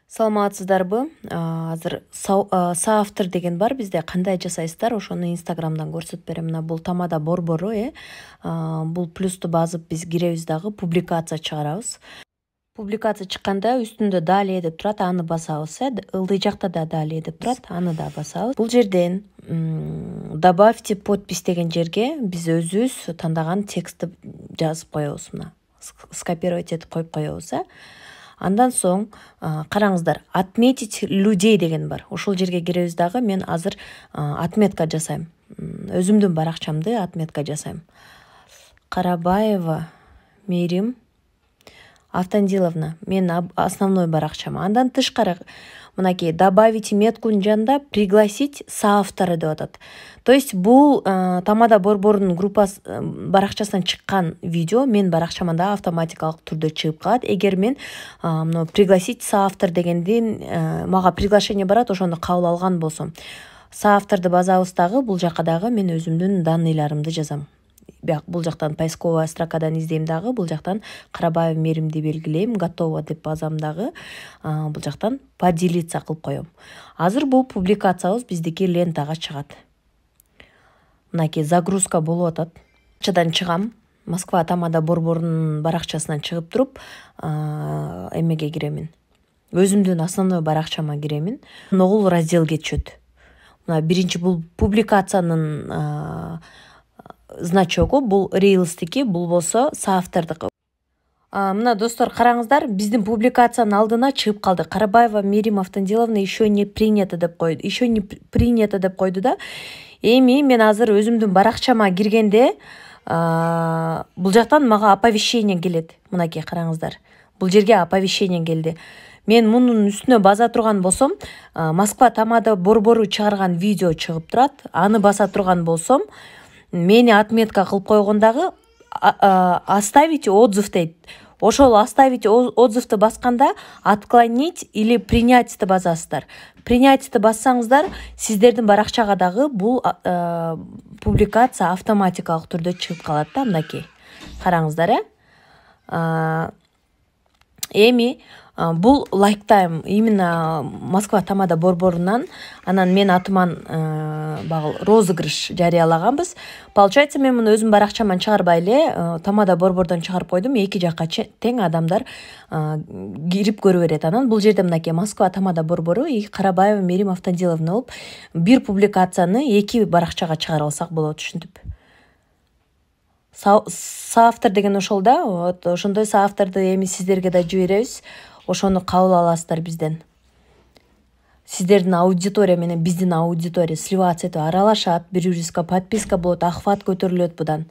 Саламатсыздарбы? Азыр соавтор деген бар бизде. Кандай жасайсыздар? Ошону Инстаграмдан көрсөтүп берем. Мына бул тамада борбору, бул плюсту басып биз киребиз дагы публикация чыгарабыз. Публикация чыкканда үстүндө далее деп турат, аны басабыз, ылдый жакта да далее деп турат, аны да басабыз. Бул жерден добавьте подпись деген жерге биз өзүбүз тандаган текстти жазып коебуз. Мына скопировать этип коюп коебуз. Андан соң караңыздар, отметить людей деген бар. Ошол жерге киребиз дагы. Мен азыр отметка жасайм. Өзүмдүн баракчамды отметка жасайм. Карабаева Мерим Автандиловна, мен основной баракчам. Андан тышкары мынакей добавить меткунун жанында пригласить соавтора деп атат. То есть бул тамада борборунун группасы баракчасынан чыккан видео мен баракчама да автоматикалык түрдө чыгып калат. Эгер мен мына пригласить соавтор дегенден мага приглашение барат, ошону кабыл алган болсом, соавторду базабыз дагы, бул жака дагы мен өзүмдүн данныйларымды жазам. Бул жактан поисковая строкадан издейм дагы, бул жактан Карабаева Меримди белгилейм, готово деп базам дагы, бул жактан поделиться кылып коем. Азыр бул публикациябыз биздики лентага чыгат. Мынакей загрузка болуп атат. Баракчадан чыгам. Москва тамада борборунун баракчасынан чыгып туруп, эмеге киремин. Өзүмдүн основной баракчама киремин. Ногул разделге түшөт. Мына биринчи бул публикациянын значогу, бул рейлстики, бул болсо соавтордуку. Мына достор, караңыздар, биздин публикациянын алдына чыгып калды. Карабаева Мерим Автандиловна еще не принято деп койду. Еще не принято деп койду да. Эми мен азыр өзүмдүн баракчама киргенде бул жактан мага оповещение келет. Мынакей караңыздар. Бул жерге оповещение келди. Мен мунун үстүнө баса турган болсом, Москва тамада борбору чыгарган видео чыгып турат. Аны баса турган болсом, мени отметка кылып койгондагы оставить отзыв дейт. Ошол оставить отзывты басканда отклонить или принятьты басасыздар. Принятьты бассаңыздар, сиздердин баракчага дагы бул публикация автоматикалык түрдө чыгып калат да, мынакей. Караңыздар, эми бул лайктайм именно Москва тамада борборунан, анан мен атыман багыл розыгрыш жарыялаганбыз. Получается, мен муну өзүм баракчаман чыгарбай эле тамада борбордон чыгарып койдум. Эки жакка тең адамдар кирип көрө берет. Анан бул жерде мынакей Москва тамада борбору и Карабаева Мерим Автандиловна болуп, бир публикацияны эки баракчага чыгарып алсак болот, түшүнүп. Соавтор деген ошол да. Вот ошондой соавторду эми сиздерге да жиберебиз. Ошону кабыл аласыздар бизден. Сиздердин аудитория менен биздин аудитория сливаться этип аралашат, бири-бирибизге подписка болот, охват көтөрүлөт будан.